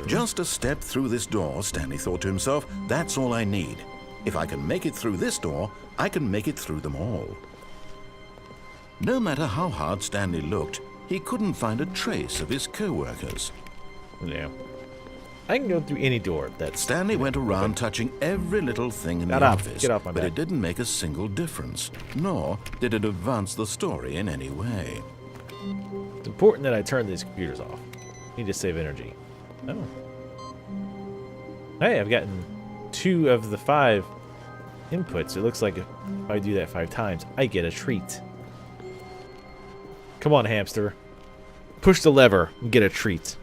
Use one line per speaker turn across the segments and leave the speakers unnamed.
Just a step through this door, Stanley thought to himself, that's all I need. If I can make it through this door, I can make it through them all. No matter how hard Stanley looked, he couldn't find a trace of his co-workers.
Yeah. I can go through any door.
Stanley went around touching every little thing in the office,
Get off my
but
back.
it didn't make a single difference, nor did it advance the story in any way.
It's important that I turn these computers off. Need to save energy. Oh. Hey, I've gotten 2 of the 5 inputs. It looks like if I do that 5 times, I get a treat. Come on, hamster. Push the lever and get a treat.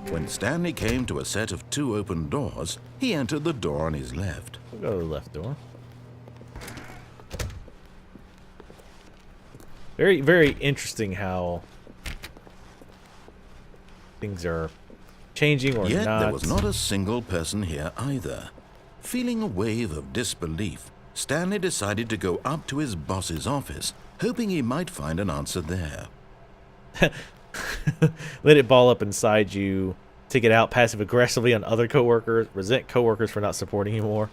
When Stanley came to a set of 2 open doors, he entered the door on his left.
We'll go to the left door. Very, very interesting how things are changing or
Yet
not.
there was not a single person here either. Feeling a wave of disbelief, Stanley decided to go up to his boss's office, hoping he might find an answer there.
Let it ball up inside you. Take it out passive aggressively on other coworkers. Resent coworkers for not supporting you more.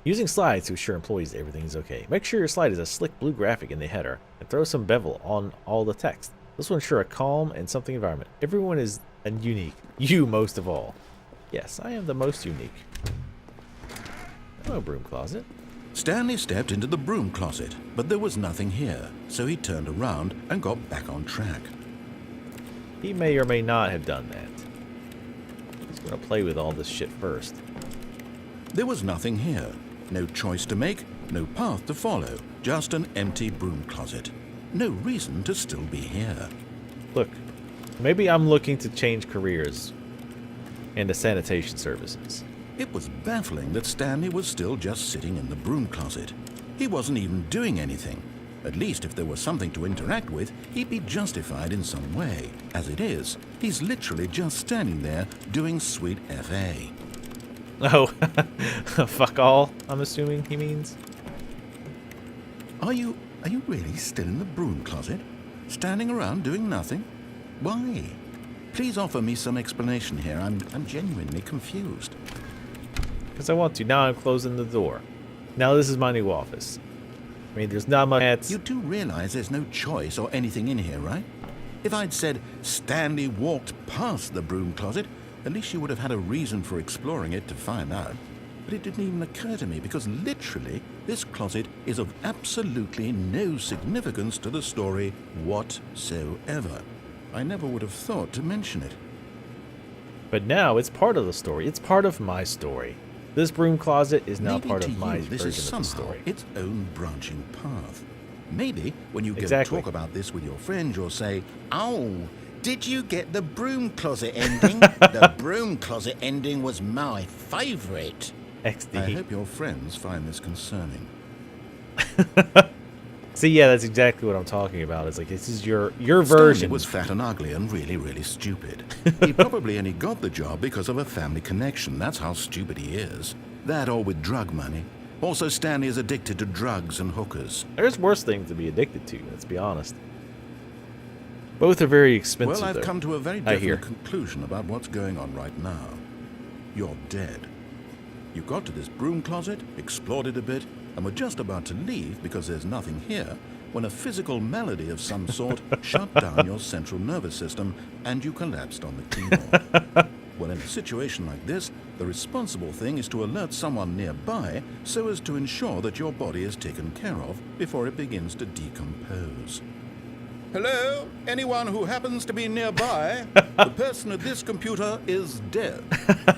Using slides to assure employees that everything is okay. Make sure your slide is a slick blue graphic in the header and throw some bevel on all the text. This will ensure a calm and something environment. Everyone is unique. You most of all. Yes, I am the most unique. Oh, broom closet.
Stanley stepped into the broom closet, but there was nothing here, so he turned around and got back on track.
He may or may not have done that. He's going to play with all this shit first.
There was nothing here. No choice to make, no path to follow, just an empty broom closet. No reason to still be here.
Look, maybe I'm looking to change careers into sanitation services.
It was baffling that Stanley was still just sitting in the broom closet. He wasn't even doing anything. At least if there was something to interact with, he'd be justified in some way. As it is, he's literally just standing there doing sweet FA.
Oh, fuck all, I'm assuming he means.
Are you really still in the broom closet? Standing around doing nothing? Why? Please offer me some explanation here. I'm genuinely confused.
Because I want to. Now I'm closing the door. Now this is my new office. I mean, there's not much.
You do realize there's no choice or anything in here, right? If I'd said Stanley walked past the broom closet, at least you would have had a reason for exploring it to find out. But it didn't even occur to me because literally this closet is of absolutely no significance to the story whatsoever. I never would have thought to mention it.
But now it's part of the story. It's part of my story. This broom closet is now
Maybe
part
to
of my
you, this is
version of the
somehow
story.
its own branching path. Maybe when you go
Exactly.
talk about this with your friend, you'll say, "Oh, did you get the broom closet ending? The broom closet ending was my favorite."
XD.
I hope your friends find this concerning.
See, yeah, that's exactly what I'm talking about. It's like, this is your
Stanley
version.
was fat and ugly and really, really stupid. He probably only got the job because of a family connection. That's how stupid he is. That or with drug money. Also, Stanley is addicted to drugs and hookers.
There's worse things to be addicted to, let's be honest. Both are very expensive,
Well, I've
though.
come to a very
I hear.
definite conclusion about what's going on right now. You're dead. You got to this broom closet, explored it a bit, and were just about to leave because there's nothing here when a physical malady of some sort shut down your central nervous system and you collapsed on the keyboard. Well, in a situation like this, the responsible thing is to alert someone nearby so as to ensure that your body is taken care of before it begins to decompose. Hello? Anyone who happens to be nearby? The person at this computer is dead.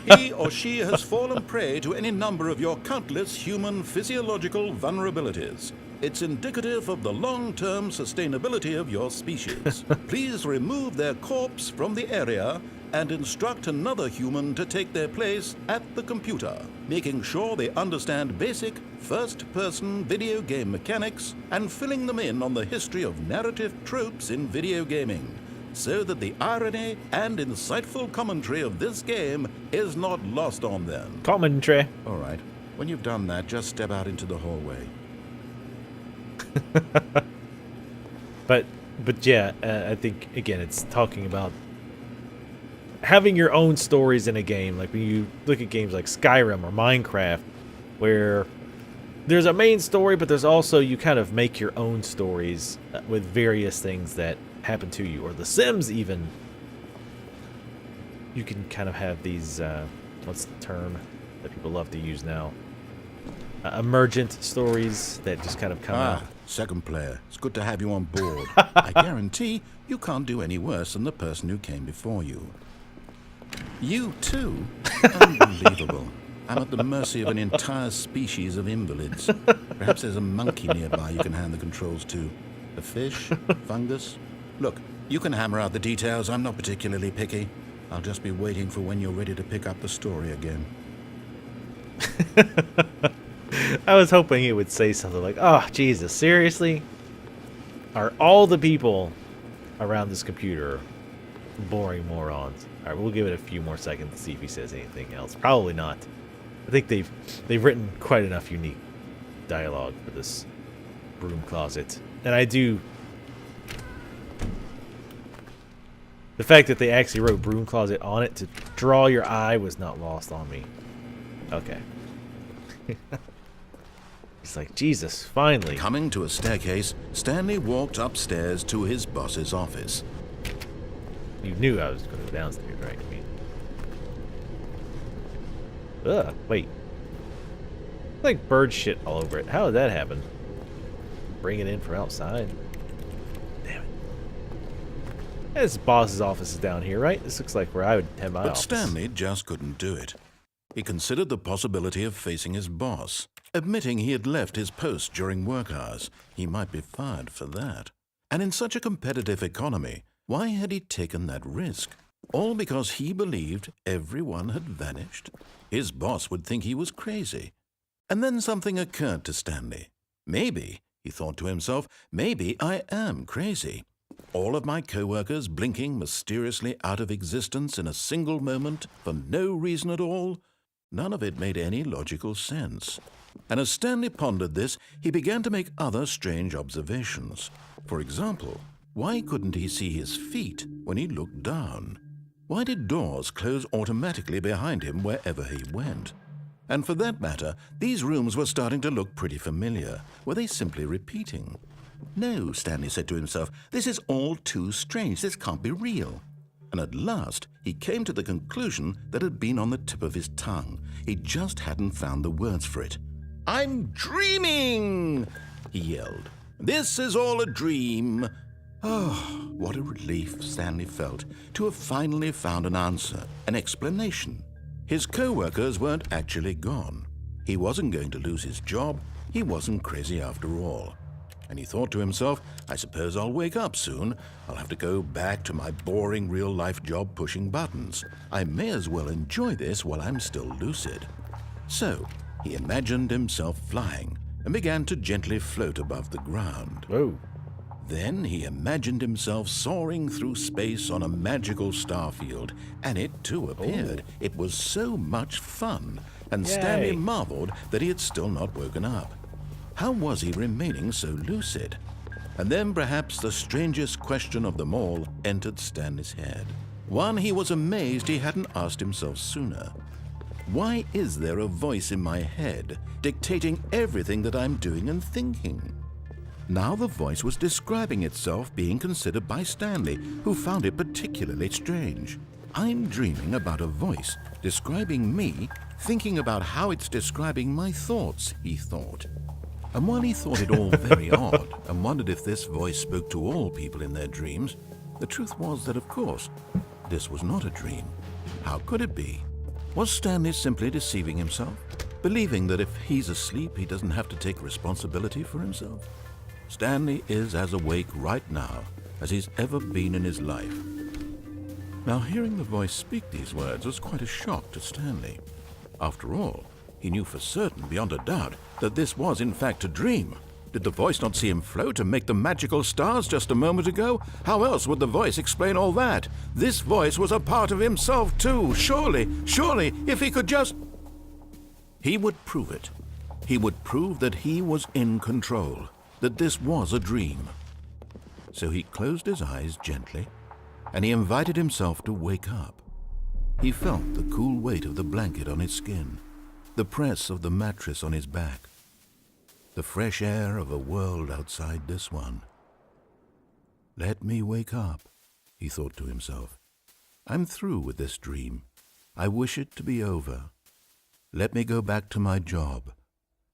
He or she has fallen prey to any number of your countless human physiological vulnerabilities. It's indicative of the long-term sustainability of your species. Please remove their corpse from the area and instruct another human to take their place at the computer, making sure they understand basic first-person video game mechanics and filling them in on the history of narrative tropes in video gaming, so that the irony and insightful commentary of this game is not lost on them.
Commentary.
All right, when you've done that, just step out into the hallway.
But But yeah, I think, again, it's talking about having your own stories in a game. Like when you look at games like Skyrim or Minecraft, where there's a main story, but there's also, you kind of make your own stories with various things that happen to you. Or The Sims even. You can kind of have these, what's the term that people love to use now? Emergent stories that just kind of come out.
Second player, it's good to have you on board. I guarantee you can't do any worse than the person who came before you. You too? Unbelievable. I'm at the mercy of an entire species of invalids. Perhaps there's a monkey nearby you can hand the controls to. A fish? Fungus? Look, you can hammer out the details. I'm not particularly picky. I'll just be waiting for when you're ready to pick up the story again.
I was hoping he would say something like, "Oh, Jesus, seriously? Are all the people around this computer boring morons?" All right, we'll give it a few more seconds to see if he says anything else. Probably not. I think they've written quite enough unique dialogue for this broom closet. And I do... The fact that they actually wrote broom closet on it to draw your eye was not lost on me. Okay. He's like, Jesus, finally.
Coming to a staircase, Stanley walked upstairs to his boss's office.
You knew I was going to go downstairs, right? I mean... Ugh, wait. Like bird shit all over it. How did that happen? Bring it in from outside. Damn it. This boss's office is down here, right? This looks like where I would have my office.
But Stanley just couldn't do it. He considered the possibility of facing his boss. Admitting he had left his post during work hours, he might be fired for that. And in such a competitive economy, why had he taken that risk? All because he believed everyone had vanished? His boss would think he was crazy. And then something occurred to Stanley. Maybe, he thought to himself, maybe I am crazy. All of my co-workers blinking mysteriously out of existence in a single moment for no reason at all? None of it made any logical sense. And as Stanley pondered this, he began to make other strange observations. For example, why couldn't he see his feet when he looked down? Why did doors close automatically behind him wherever he went? And for that matter, these rooms were starting to look pretty familiar. Were they simply repeating? No, Stanley said to himself, this is all too strange. This can't be real. And at last, he came to the conclusion that had been on the tip of his tongue. He just hadn't found the words for it. "I'm dreaming!" he yelled. "This is all a dream." Oh, what a relief Stanley felt to have finally found an answer, an explanation. His co-workers weren't actually gone. He wasn't going to lose his job. He wasn't crazy after all. And he thought to himself, I suppose I'll wake up soon. I'll have to go back to my boring real-life job pushing buttons. I may as well enjoy this while I'm still lucid. So, he imagined himself flying and began to gently float above the ground.
Whoa.
Then he imagined himself soaring through space on a magical starfield, and it too appeared.
Ooh.
It was so much fun, and
Yay.
Stanley marveled that he had still not woken up. How was he remaining so lucid? And then perhaps the strangest question of them all entered Stanley's head. One he was amazed he hadn't asked himself sooner. Why is there a voice in my head dictating everything that I'm doing and thinking? Now the voice was describing itself being considered by Stanley, who found it particularly strange. I'm dreaming about a voice describing me, thinking about how it's describing my thoughts, he thought. And while he thought it all very odd and wondered if this voice spoke to all people in their dreams, the truth was that, of course, this was not a dream. How could it be? Was Stanley simply deceiving himself, believing that if he's asleep, he doesn't have to take responsibility for himself? Stanley is as awake right now as he's ever been in his life. Now, hearing the voice speak these words was quite a shock to Stanley. After all, he knew for certain, beyond a doubt, that this was in fact a dream. Did the voice not see him float and make the magical stars just a moment ago? How else would the voice explain all that? This voice was a part of himself too. Surely, if he could just... He would prove it. He would prove that he was in control, that this was a dream. So he closed his eyes gently, and he invited himself to wake up. He felt the cool weight of the blanket on his skin, the press of the mattress on his back, the fresh air of a world outside this one. Let me wake up, he thought to himself. I'm through with this dream. I wish it to be over. Let me go back to my job.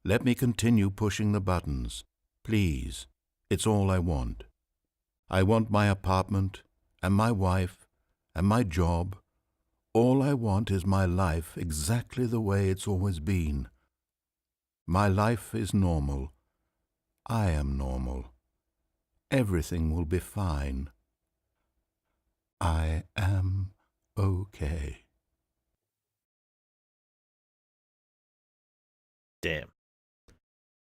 Let me continue pushing the buttons. Please, it's all I want. I want my apartment and my wife and my job. All I want is my life exactly the way it's always been. My life is normal. I am normal. Everything will be fine. I am okay.
Damn.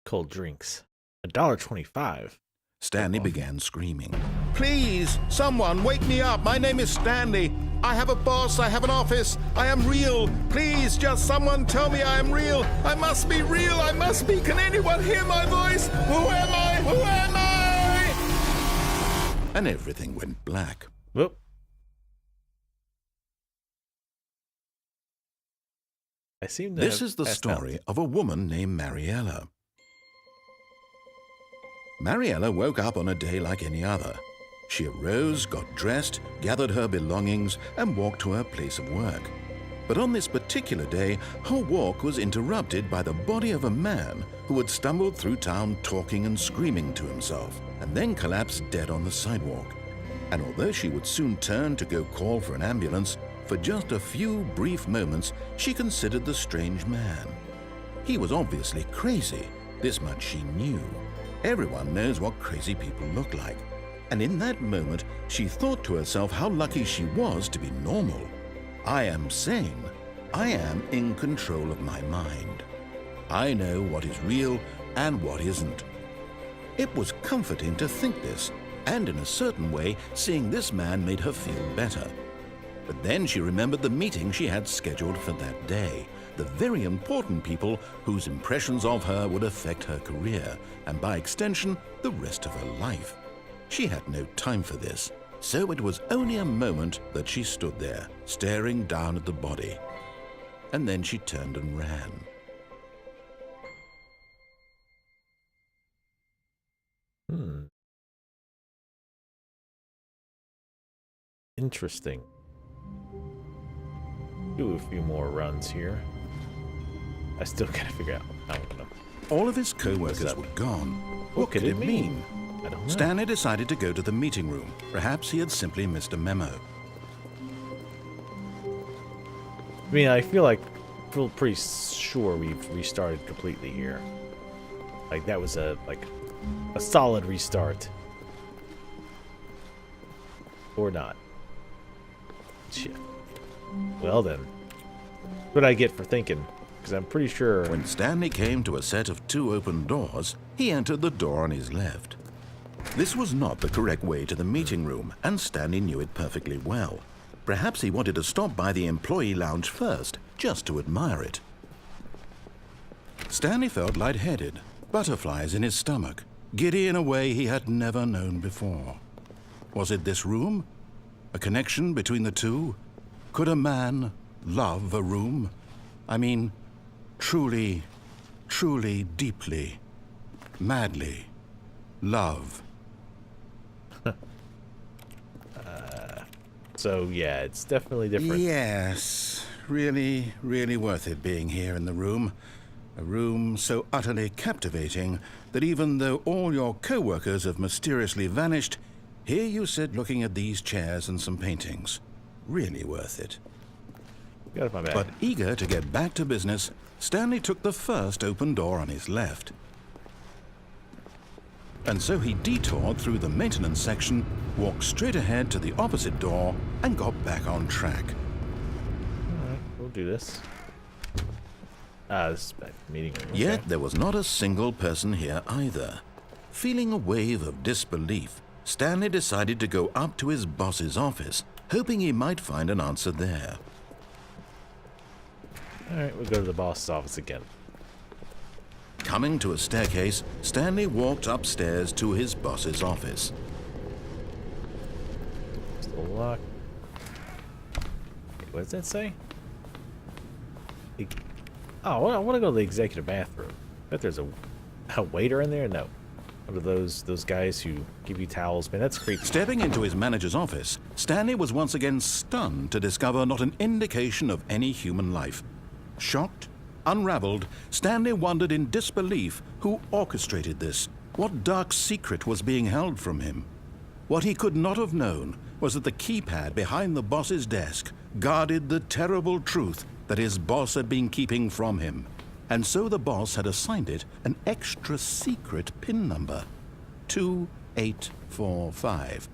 Cold drinks. $1.25.
Stanley began screaming. Please, someone, wake me up. My name is Stanley. I have a boss. I have an office. I am real. Please, just someone tell me I am real. I must be real. I must be. Can anyone hear my voice? Who am I? Who am I? And everything went black.
Whoop. I seem to
This
have
is the
passed
story
out.
of a woman named Mariella. Mariella woke up on a day like any other. She arose, got dressed, gathered her belongings, and walked to her place of work. But on this particular day, her walk was interrupted by the body of a man who had stumbled through town talking and screaming to himself, and then collapsed dead on the sidewalk. And although she would soon turn to go call for an ambulance, for just a few brief moments she considered the strange man. He was obviously crazy, this much she knew. Everyone knows what crazy people look like. And in that moment, she thought to herself how lucky she was to be normal. I am sane. I am in control of my mind. I know what is real and what isn't. It was comforting to think this, and in a certain way, seeing this man made her feel better. But then she remembered the meeting she had scheduled for that day, the very important people whose impressions of her would affect her career, and by extension, the rest of her life. She had no time for this, so it was only a moment that she stood there, staring down at the body. And then she turned and ran.
Interesting. Do a few more runs here. I still gotta figure out how I'm gonna...
All of his co-workers were gone. What could it mean?
I don't know.
Stanley decided to go to the meeting room. Perhaps he had simply missed a memo.
I mean, I feel pretty sure we've restarted completely here. Like that was a solid restart. Or not. Shit. Well then. What I get for thinking, because I'm pretty sure...
When Stanley came to a set of 2 open doors, he entered the door on his left. This was not the correct way to the meeting room, and Stanley knew it perfectly well. Perhaps he wanted to stop by the employee lounge first, just to admire it. Stanley felt lightheaded, butterflies in his stomach, giddy in a way he had never known before. Was it this room? A connection between the two? Could a man love a room? I mean, truly, truly, deeply, madly love.
So yeah, it's definitely different.
Yes, really, really worth it being here in the room. A room so utterly captivating that even though all your co-workers have mysteriously vanished, here you sit looking at these chairs and some paintings. Really worth it.
Got it, my bad.
But eager to get back to business, Stanley took the first open door on his left. And so he detoured through the maintenance section, walked straight ahead to the opposite door, and got back on track.
Alright, we'll do this. This is back to the meeting room.
Yet
Okay.
there was not a single person here either. Feeling a wave of disbelief, Stanley decided to go up to his boss's office, hoping he might find an answer there.
Alright, we'll go to the boss's office again.
Coming to a staircase, Stanley walked upstairs to his boss's office.
Still locked. Wait, what does that say? Oh, I want to go to the executive bathroom. Bet there's a waiter in there? No. One of those guys who give you towels. Man, that's creepy.
Stepping into his manager's office, Stanley was once again stunned to discover not an indication of any human life. Shocked, unraveled, Stanley wondered in disbelief who orchestrated this. What dark secret was being held from him? What he could not have known was that the keypad behind the boss's desk guarded the terrible truth that his boss had been keeping from him. And so the boss had assigned it an extra secret PIN number, 2845.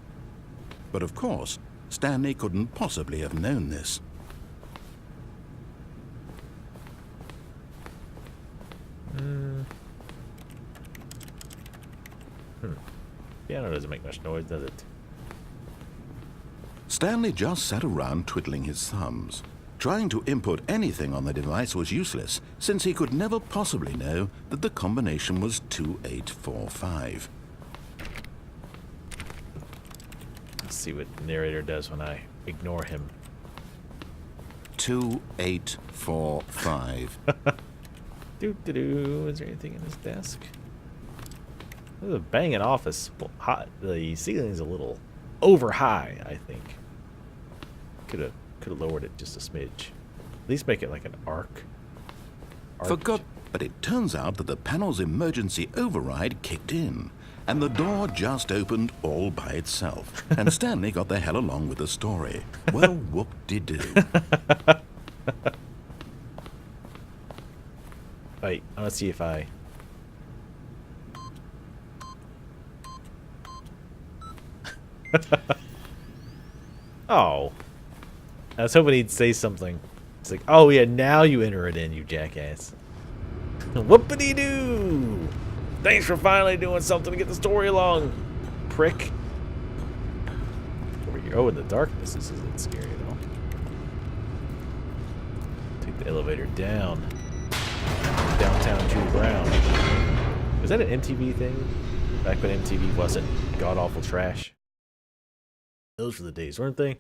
But of course, Stanley couldn't possibly have known this.
Piano doesn't make much noise, does it?
Stanley just sat around twiddling his thumbs. Trying to input anything on the device was useless, since he could never possibly know that the combination was 2845.
Let's see what the narrator does when I ignore him.
2845.
Is there anything in this desk? This is a banging office. Well, the ceiling's a little over high, I think. Could have lowered it just a smidge. At least make it like an arc.
But it turns out that the panel's emergency override kicked in, and the door just opened all by itself. And Stanley got the hell along with the story. Well, whoop-de-doo.
Wait, I want to see if I... Oh. I was hoping he'd say something. It's like, oh yeah, now you enter it in, you jackass. Whoopity-doo! Thanks for finally doing something to get the story along, prick. Over here. Oh, in the darkness, this isn't scary at all. Take the elevator down. Downtown Julie Brown. Was that an MTV thing? Back when MTV wasn't god-awful trash? Those were the days, weren't they?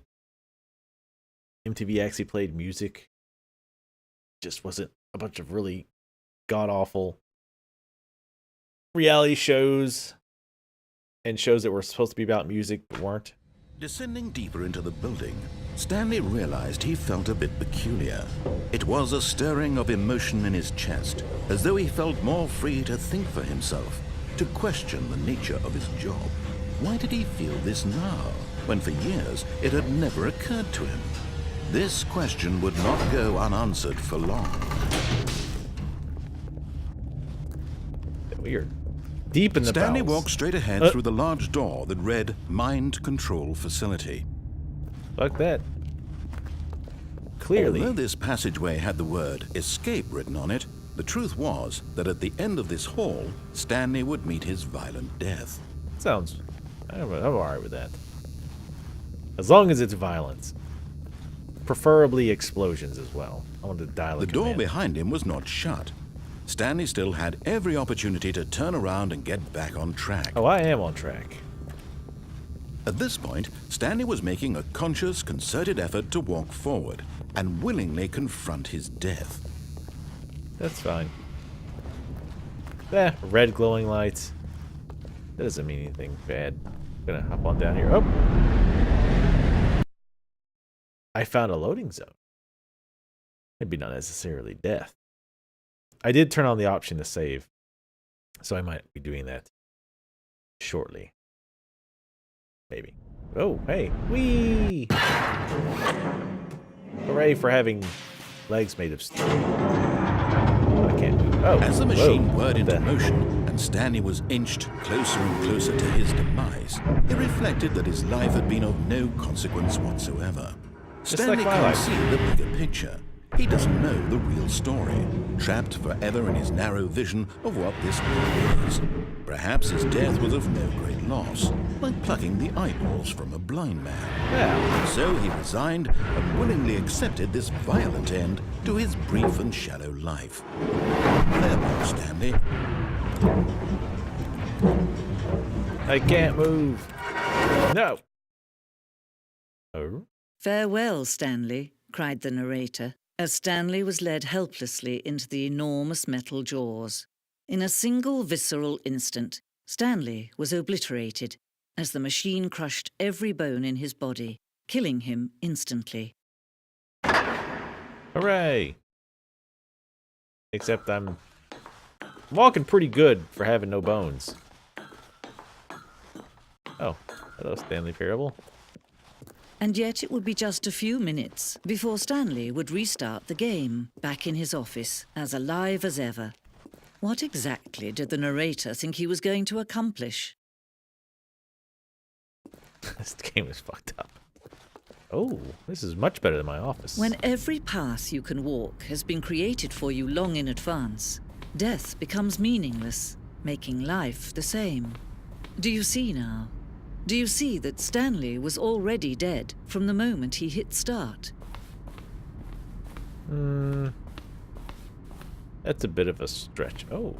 MTV actually played music. Just wasn't a bunch of really god-awful reality shows and shows that were supposed to be about music but weren't.
Descending deeper into the building, Stanley realized he felt a bit peculiar. It was a stirring of emotion in his chest, as though he felt more free to think for himself, to question the nature of his job. Why did he feel this now, when for years it had never occurred to him? This question would not go unanswered for long.
Weird. Deep in the
Stanley
bowels.
walked straight ahead through the large door that read Mind Control Facility.
Fuck that. Clearly.
Although this passageway had the word Escape written on it, the truth was that at the end of this hall, Stanley would meet his violent death.
Sounds... I'm alright with that. As long as it's violence. Preferably explosions as well. I want to dial
The door behind him was not shut. Stanley still had every opportunity to turn around and get back on track.
Oh, I am on track.
At this point, Stanley was making a conscious, concerted effort to walk forward and willingly confront his death.
That's fine. Red glowing lights. That doesn't mean anything bad. I'm gonna hop on down here. Oh! I found a loading zone. Maybe not necessarily death. I did turn on the option to save, so I might be doing that shortly. Maybe. Oh, hey. Whee! Hooray for having legs made of steel. I can't move. Oh,
as the machine whirred into motion and Stanley was inched closer and closer to his demise, he reflected that his life had been of no consequence whatsoever. Stanley can't see the bigger picture. He doesn't know the real story, trapped forever in his narrow vision of what this world is. Perhaps his death was of no great loss, like plucking the eyeballs from a blind man. And so he resigned and willingly accepted this violent end to his brief and shallow life. Farewell, Stanley.
I can't move. No. Oh?
"Farewell, Stanley," cried the narrator, as Stanley was led helplessly into the enormous metal jaws. In a single visceral instant, Stanley was obliterated as the machine crushed every bone in his body, killing him instantly.
Hooray! Except I'm walking pretty good for having no bones. Oh, hello, Stanley Parable.
And yet it would be just a few minutes before Stanley would restart the game, back in his office, as alive as ever. What exactly did the narrator think he was going to accomplish?
This game is fucked up. Oh, this is much better than my office.
When every path you can walk has been created for you long in advance, death becomes meaningless, making life the same. Do you see now? Do you see that Stanley was already dead from the moment he hit start?
That's a bit of a stretch. Oh,